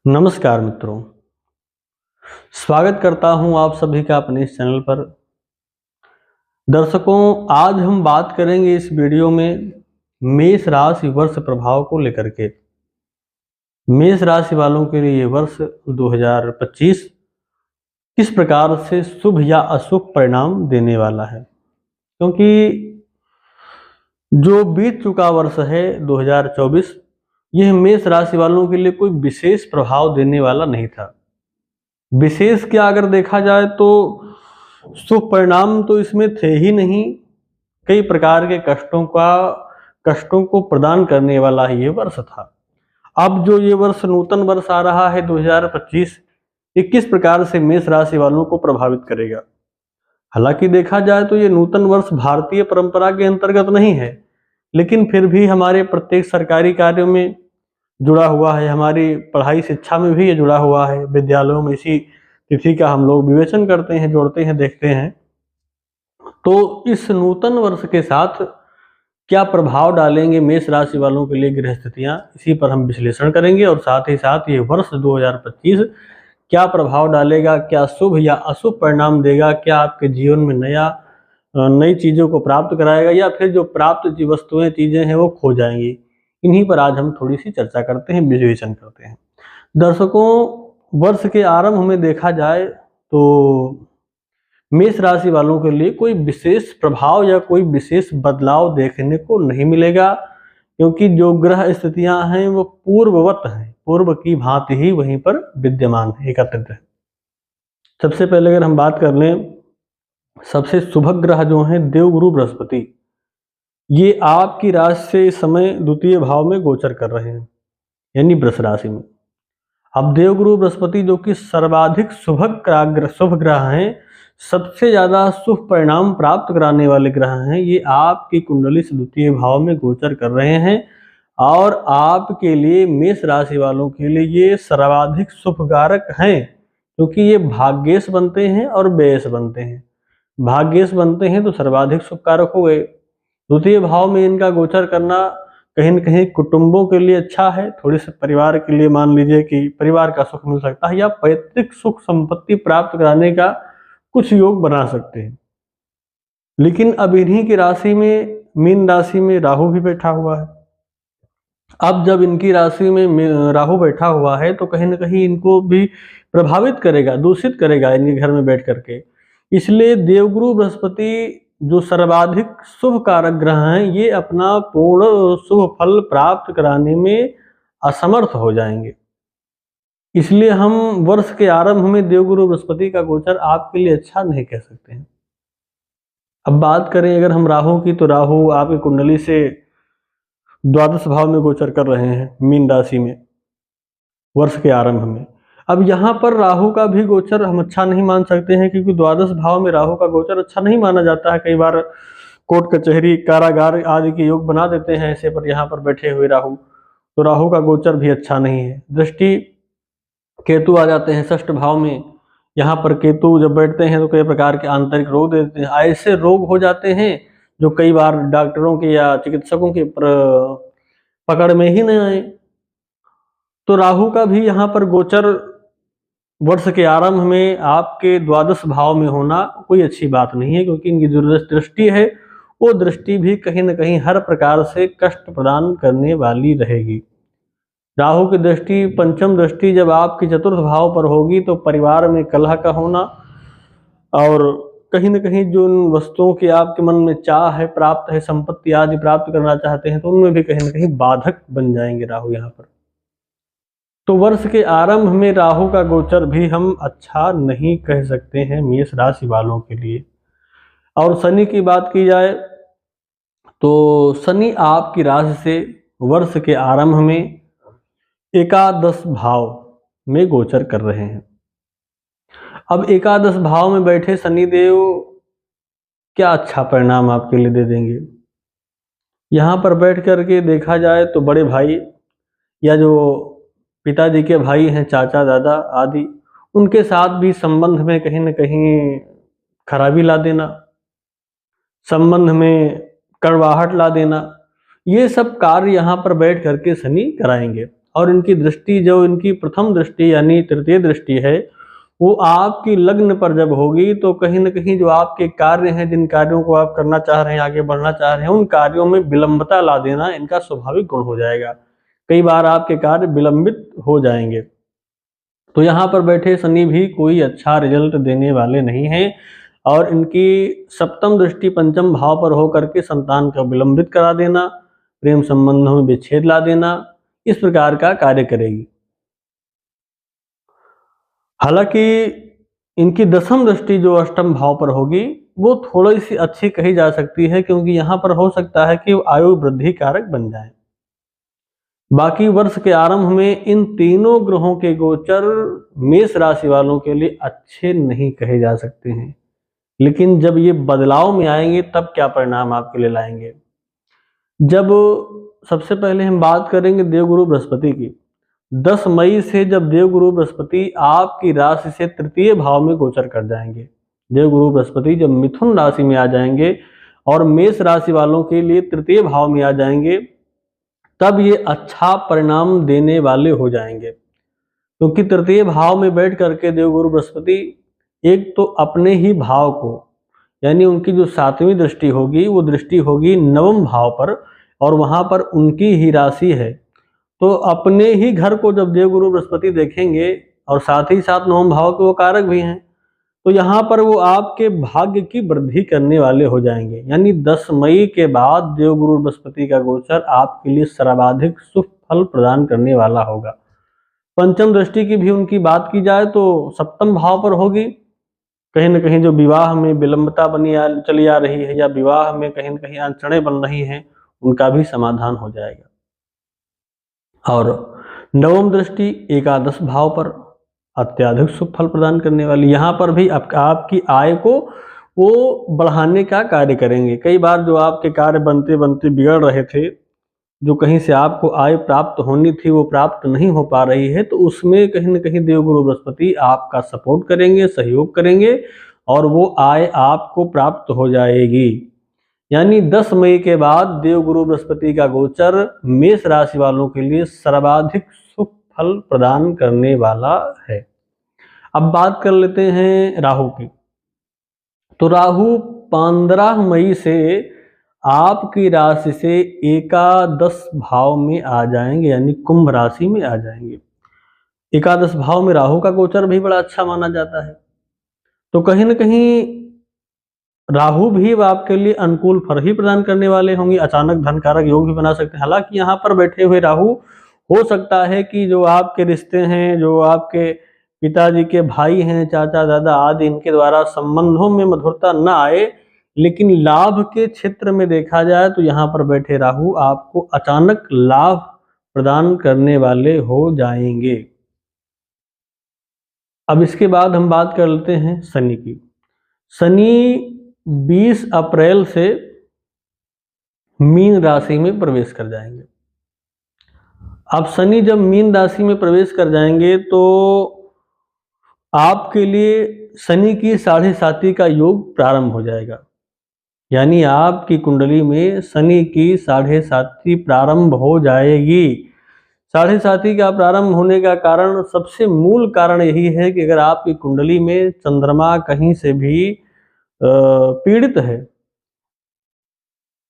नमस्कार मित्रों, स्वागत करता हूं आप सभी का अपने इस चैनल पर। दर्शकों, आज हम बात करेंगे इस वीडियो में मेष राशि वर्ष प्रभाव को लेकर के। मेष राशि वालों के लिए ये वर्ष 2025 किस प्रकार से शुभ या अशुभ परिणाम देने वाला है, क्योंकि जो बीत चुका वर्ष है 2024, यह मेष राशि वालों के लिए कोई विशेष प्रभाव देने वाला नहीं था। विशेष क्या अगर देखा जाए तो शुभ परिणाम तो इसमें थे ही नहीं। कई प्रकार के कष्टों को प्रदान करने वाला ही ये वर्ष था। अब जो ये वर्ष नूतन वर्ष आ रहा है 2025, ये किस प्रकार से मेष राशि वालों को प्रभावित करेगा। हालांकि देखा जाए तो ये नूतन वर्ष भारतीय परंपरा के अंतर्गत नहीं है, लेकिन फिर भी हमारे प्रत्येक सरकारी कार्यों में जुड़ा हुआ है। हमारी पढ़ाई शिक्षा में भी ये जुड़ा हुआ है। विद्यालयों में इसी तिथि का हम लोग विवेचन करते हैं, जोड़ते हैं, देखते हैं। तो इस नूतन वर्ष के साथ क्या प्रभाव डालेंगे मेष राशि वालों के लिए ग्रह स्थितियां, इसी पर हम विश्लेषण करेंगे। और साथ ही साथ ये वर्ष 2025 क्या प्रभाव डालेगा, क्या शुभ या अशुभ परिणाम देगा, क्या आपके जीवन में नई चीज़ों को प्राप्त कराएगा, या फिर जो प्राप्त वस्तुएं चीज़ें हैं वो खो जाएंगी। इन्हीं पर आज हम थोड़ी सी चर्चा करते हैं, विश्लेषण करते हैं। दर्शकों, वर्ष के आरंभ में देखा जाए तो मेष राशि वालों के लिए कोई विशेष प्रभाव या कोई विशेष बदलाव देखने को नहीं मिलेगा, क्योंकि जो ग्रह स्थितियां हैं वो पूर्ववत हैं, पूर्व की भांति ही वहीं पर विद्यमान है, एकत्रित है। सबसे पहले अगर हम बात कर लें, सबसे शुभ ग्रह जो हैं देवगुरु बृहस्पति, ये आपकी राशि से इस समय द्वितीय भाव में गोचर कर रहे हैं, यानी वृष राशि में। अब देवगुरु बृहस्पति जो कि सर्वाधिक शुभ ग्रह हैं, सबसे ज्यादा शुभ परिणाम प्राप्त कराने वाले ग्रह हैं, ये आपकी कुंडली से द्वितीय भाव में गोचर कर रहे हैं। और आपके लिए मेष राशि वालों के लिए ये सर्वाधिक शुभकारक हैं, क्योंकि ये भाग्येश बनते हैं और व्ययेश बनते हैं। भाग्येश बनते हैं तो सर्वाधिक शुभकारक हो गए। द्वितीय भाव में इनका गोचर करना कहीं न कहीं कुटुंबों के लिए अच्छा है। थोड़े से परिवार के लिए मान लीजिए कि परिवार का सुख मिल सकता है, या पैतृक सुख संपत्ति प्राप्त कराने का कुछ योग बना सकते हैं। लेकिन अब इन्हीं की राशि में, मीन राशि में राहु भी बैठा हुआ है। अब जब इनकी राशि में राहु बैठा हुआ है तो कहीं न कहीं इनको भी प्रभावित करेगा, दूषित करेगा इनके घर में बैठ करके। इसलिए देवगुरु बृहस्पति जो सर्वाधिक शुभ कारक ग्रह हैं, ये अपना पूर्ण शुभ फल प्राप्त कराने में असमर्थ हो जाएंगे। इसलिए हम वर्ष के आरंभ में देवगुरु बृहस्पति का गोचर आपके लिए अच्छा नहीं कह सकते हैं। अब बात करें अगर हम राहु की, तो राहु आपकी कुंडली से द्वादश भाव में गोचर कर रहे हैं, मीन राशि में, वर्ष के आरंभ में। अब यहाँ पर राहु का भी गोचर हम अच्छा नहीं मान सकते हैं, क्योंकि द्वादश भाव में राहु का गोचर अच्छा नहीं माना जाता है। कई बार कोर्ट कचहरी, कारागार आदि के योग बना देते हैं ऐसे पर, यहाँ पर बैठे हुए राहु, तो राहु का गोचर भी अच्छा नहीं है। दृष्टि केतु आ जाते हैं षष्ठ भाव में। यहाँ पर केतु जब बैठते हैं तो कई प्रकार के आंतरिक रोग देते हैं। ऐसे रोग हो जाते हैं जो कई बार डॉक्टरों के या चिकित्सकों के पकड़ में ही न आए। तो राहु का भी यहाँ पर गोचर वर्ष के आरंभ में आपके द्वादश भाव में होना कोई अच्छी बात नहीं है, क्योंकि इनकी जो दृष्टि है वो दृष्टि भी कहीं न कहीं हर प्रकार से कष्ट प्रदान करने वाली रहेगी। राहु की दृष्टि, पंचम दृष्टि जब आपकी चतुर्थ भाव पर होगी तो परिवार में कलह का होना, और कहीं न कहीं जो उन वस्तुओं की आपके मन में चाह है, प्राप्त है, संपत्ति आदि प्राप्त करना चाहते हैं, तो उनमें भी कहीं न कहीं बाधक बन जाएंगे राहु यहाँ पर। तो वर्ष के आरंभ में राहु का गोचर भी हम अच्छा नहीं कह सकते हैं मेष राशि वालों के लिए। और शनि की बात की जाए तो शनि आपकी राशि से वर्ष के आरंभ में एकादश भाव में गोचर कर रहे हैं। अब एकादश भाव में बैठे शनिदेव क्या अच्छा परिणाम आपके लिए दे देंगे। यहाँ पर बैठ करके देखा जाए तो बड़े भाई या जो पिताजी के भाई हैं, चाचा दादा आदि, उनके साथ भी संबंध में कहीं न कहीं खराबी ला देना, संबंध में कड़वाहट ला देना, ये सब कार्य यहाँ पर बैठ करके शनि कराएंगे। और इनकी दृष्टि, जो इनकी प्रथम दृष्टि यानी तृतीय दृष्टि है, वो आपकी लग्न पर जब होगी तो कहीं न कहीं जो आपके कार्य हैं, जिन कार्यों को आप करना चाह रहे हैं, आगे बढ़ना चाह रहे हैं, उन कार्यों में विलंबता ला देना इनका स्वाभाविक गुण हो जाएगा। कई बार आपके कार्य विलंबित हो जाएंगे। तो यहाँ पर बैठे शनि भी कोई अच्छा रिजल्ट देने वाले नहीं हैं, और इनकी सप्तम दृष्टि पंचम भाव पर होकर के संतान का विलंबित करा देना, प्रेम संबंधों में विच्छेद ला देना, इस प्रकार का कार्य करेगी। हालांकि इनकी दसम दृष्टि जो अष्टम भाव पर होगी वो थोड़ी सी अच्छी कही जा सकती है, क्योंकि यहाँ पर हो सकता है कि आयु वृद्धि कारक बन जाए। बाकी वर्ष के आरंभ में इन तीनों ग्रहों के गोचर मेष राशि वालों के लिए अच्छे नहीं कहे जा सकते हैं, लेकिन जब ये बदलाव में आएंगे तब क्या परिणाम आपके लिए लाएंगे। जब सबसे पहले हम बात करेंगे देवगुरु बृहस्पति की। 10 मई से जब देवगुरु बृहस्पति आपकी राशि से तृतीय भाव में गोचर कर जाएंगे, देवगुरु बृहस्पति जब मिथुन राशि में आ जाएंगे और मेष राशि वालों के लिए तृतीय भाव में आ जाएंगे, तब ये अच्छा परिणाम देने वाले हो जाएंगे। क्योंकि तृतीय भाव में बैठ करके देवगुरु बृहस्पति एक तो अपने ही भाव को, यानी उनकी जो 7वीं दृष्टि होगी वो दृष्टि होगी नवम भाव पर, और वहां पर उनकी ही राशि है। तो अपने ही घर को जब देवगुरु बृहस्पति देखेंगे, और साथ ही साथ नवम भाव के वो कारक भी हैं, तो यहाँ पर वो आपके भाग्य की वृद्धि करने वाले हो जाएंगे। यानी 10 मई के बाद देवगुरु बृहस्पति का गोचर आपके लिए सर्वाधिक शुभ फल प्रदान करने वाला होगा। पंचम दृष्टि की भी उनकी बात की जाए तो सप्तम भाव पर होगी। कहीं न कहीं जो विवाह में विलंबता चली आ रही है, या विवाह में कहीं न कहीं अड़चनें बन रही हैं, उनका भी समाधान हो जाएगा। और नवम दृष्टि एकादश भाव पर अत्याधिक शुभ फल प्रदान करने वाली, यहाँ पर भी आपकी आय को वो बढ़ाने का कार्य करेंगे। कई बार जो आपके कार्य बनते बनते बिगड़ रहे थे, जो कहीं से आपको आय प्राप्त होनी थी वो प्राप्त नहीं हो पा रही है, तो उसमें कहीं न कहीं देवगुरु बृहस्पति आपका सपोर्ट करेंगे, सहयोग करेंगे, और वो आय आपको प्राप्त हो जाएगी। यानी 10 मई के बाद देवगुरु बृहस्पति का गोचर मेष राशि वालों के लिए सर्वाधिक शुभ फल प्रदान करने वाला है। अब बात कर लेते हैं राहु की। तो राहु 15 मई से आपकी राशि से एकादश भाव में आ जाएंगे, यानी कुंभ राशि में आ जाएंगे। एकादश भाव में राहु का गोचर भी बड़ा अच्छा माना जाता है। तो कहीं न कहीं राहु भी आपके लिए अनुकूल फल ही प्रदान करने वाले होंगे, अचानक धन कारक योग भी बना सकते हैं। हालांकि यहाँ पर बैठे हुए राहु हो सकता है कि जो आपके रिश्ते हैं, जो आपके पिताजी के भाई हैं, चाचा दादा आदि, इनके द्वारा संबंधों में मधुरता न आए, लेकिन लाभ के क्षेत्र में देखा जाए तो यहाँ पर बैठे राहु आपको अचानक लाभ प्रदान करने वाले हो जाएंगे। अब इसके बाद हम बात कर लेते हैं शनि की। शनि 20 अप्रैल से मीन राशि में प्रवेश कर जाएंगे। अब शनि जब मीन राशि में प्रवेश कर जाएंगे तो आपके लिए शनि की 7.5 का योग प्रारंभ हो जाएगा। यानी आपकी कुंडली में शनि की 7.5 प्रारंभ हो जाएगी। 7.5 का प्रारंभ होने का कारण, सबसे मूल कारण यही है कि अगर आपकी कुंडली में चंद्रमा कहीं से भी पीड़ित है,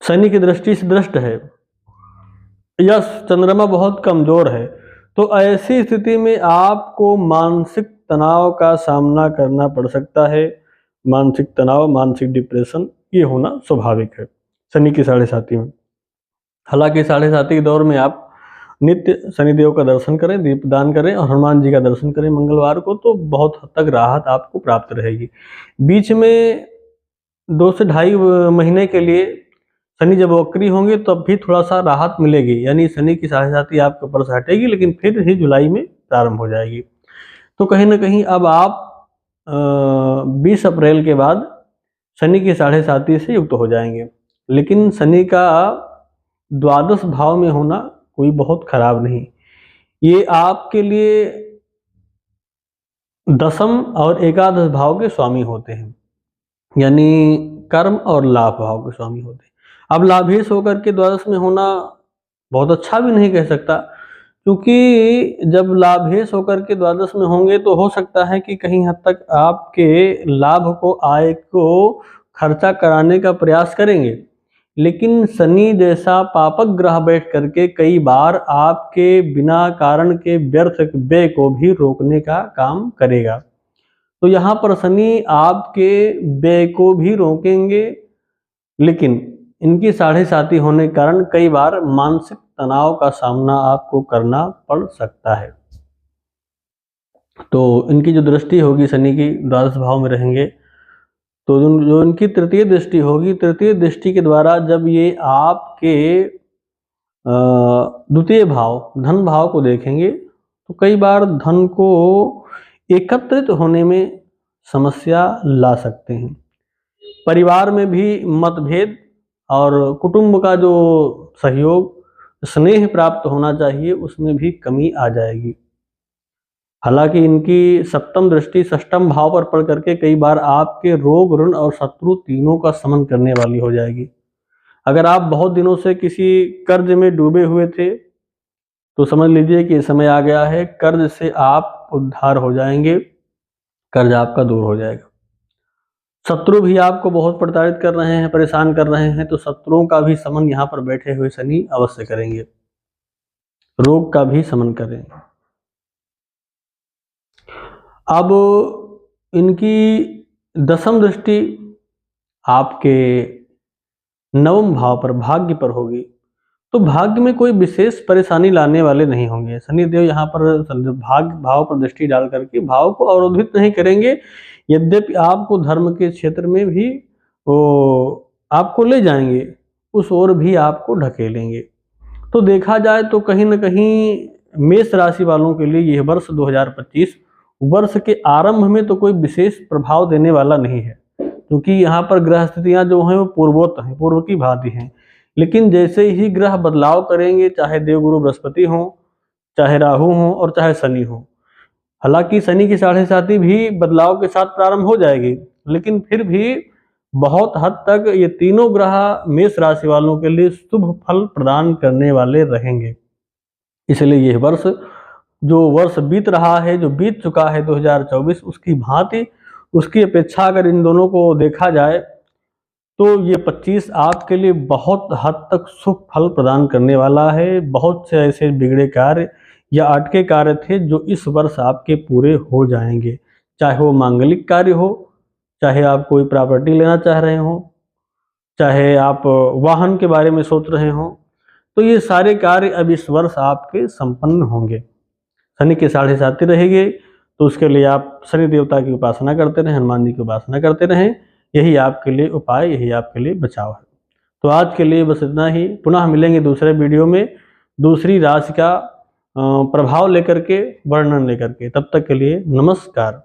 शनि की दृष्टि से दृष्ट है, या चंद्रमा बहुत कमजोर है, तो ऐसी स्थिति में आपको मानसिक तनाव का सामना करना पड़ सकता है। मानसिक तनाव, मानसिक डिप्रेशन, ये होना स्वाभाविक है शनि की 7.5 में। हालांकि 7.5 के दौर में आप नित्य शनिदेव का दर्शन करें, दीपदान करें और हनुमान जी का दर्शन करें मंगलवार को, तो बहुत हद तक राहत आपको प्राप्त रहेगी। बीच में 2 से 2.5 महीने के लिए शनि जब वक्री होंगे तब भी थोड़ा सा राहत मिलेगी, यानी शनि की 7.5 आपके ऊपर से हटेगी, लेकिन फिर ही जुलाई में प्रारंभ हो जाएगी। तो कहीं ना कहीं अब आप 20 अप्रैल के बाद शनि की 7.5 से युक्त हो जाएंगे। लेकिन शनि का द्वादश भाव में होना कोई बहुत खराब नहीं, ये आपके लिए दशम और एकादश भाव के स्वामी होते हैं, यानी कर्म और लाभ भाव के स्वामी होते हैं। अब लाभेश होकर के द्वादश में होना बहुत अच्छा भी नहीं कह सकता, क्योंकि जब लाभेश होकर के द्वादश में होंगे तो हो सकता है कि कहीं हद तक आपके लाभ को, आय को खर्चा कराने का प्रयास करेंगे, लेकिन शनि जैसा पापक ग्रह बैठ करके कई बार आपके बिना कारण के व्यर्थ व्यय को भी रोकने का काम करेगा। तो यहाँ पर शनि आपके व्यय को भी रोकेंगे, लेकिन इनकी साढ़े साती होने के कारण कई बार मानसिक तनाव का सामना आपको करना पड़ सकता है। तो इनकी जो दृष्टि होगी शनि की, द्वादश भाव में रहेंगे, तो जो इनकी तृतीय दृष्टि होगी, तृतीय दृष्टि के द्वारा जब ये आपके द्वितीय भाव, धन भाव को देखेंगे, तो कई बार धन को एकत्रित होने में समस्या ला सकते हैं। परिवार में भी मतभेद और कुटुंब का जो सहयोग, स्नेह प्राप्त होना चाहिए, उसमें भी कमी आ जाएगी। हालांकि इनकी सप्तम दृष्टि षष्ठम भाव पर पड़ करके कई बार आपके रोग, ऋण और शत्रु तीनों का शमन करने वाली हो जाएगी। अगर आप बहुत दिनों से किसी कर्ज में डूबे हुए थे तो समझ लीजिए कि समय आ गया है, कर्ज से आप उद्धार हो जाएंगे, कर्ज आपका दूर हो जाएगा। शत्रु भी आपको बहुत प्रताड़ित कर रहे हैं, परेशान कर रहे हैं, तो शत्रुओं का भी शमन यहाँ पर बैठे हुए शनि अवश्य करेंगे, रोग का भी शमन करेंगे। अब इनकी दसम दृष्टि आपके नवम भाव पर, भाग्य पर होगी, तो भाग्य में कोई विशेष परेशानी लाने वाले नहीं होंगे। शनिदेव यहाँ पर भाग्य भाव पर दृष्टि डाल करके भाव को अवरोधित नहीं करेंगे, यद्यपि आपको धर्म के क्षेत्र में भी वो आपको ले जाएंगे, उस ओर भी आपको ढकेलेंगे। तो देखा जाए तो कहीं न कहीं मेष राशि वालों के लिए यह वर्ष 2025 वर्ष के आरंभ में तो कोई विशेष प्रभाव देने वाला नहीं है, क्योंकि यहाँ पर ग्रह स्थितियाँ जो हैं वो पूर्वोत्त हैं, पूर्व की भांति हैं। लेकिन जैसे ही ग्रह बदलाव करेंगे, चाहे देवगुरु बृहस्पति हो, चाहे राहु हो और चाहे शनि हो, हालांकि शनि की साढ़े साती भी बदलाव के साथ प्रारंभ हो जाएगी, लेकिन फिर भी बहुत हद तक ये तीनों ग्रह मेष राशि वालों के लिए शुभ फल प्रदान करने वाले रहेंगे। इसलिए यह वर्ष, जो वर्ष बीत रहा है, जो बीत चुका है 2024, उसकी भांति, उसकी अपेक्षा अगर इन दोनों को देखा जाए तो ये 25 आपके लिए बहुत हद तक शुभ फल प्रदान करने वाला है। बहुत से ऐसे बिगड़े कार्य या अटके कार्य थे जो इस वर्ष आपके पूरे हो जाएंगे, चाहे वो मांगलिक कार्य हो, चाहे आप कोई प्रॉपर्टी लेना चाह रहे हो, चाहे आप वाहन के बारे में सोच रहे हो, तो ये सारे कार्य अब इस वर्ष आपके संपन्न होंगे। शनि के साढ़े साती रहेंगे, तो उसके लिए आप शनि देवता की उपासना करते रहें, हनुमान जी की उपासना करते रहें, यही आपके लिए उपाय, यही आपके लिए बचाव है। तो आज के लिए बस इतना ही। पुनः मिलेंगे दूसरे वीडियो में दूसरी राशि का प्रभाव लेकर के, वर्णन लेकर के। तब तक के लिए नमस्कार।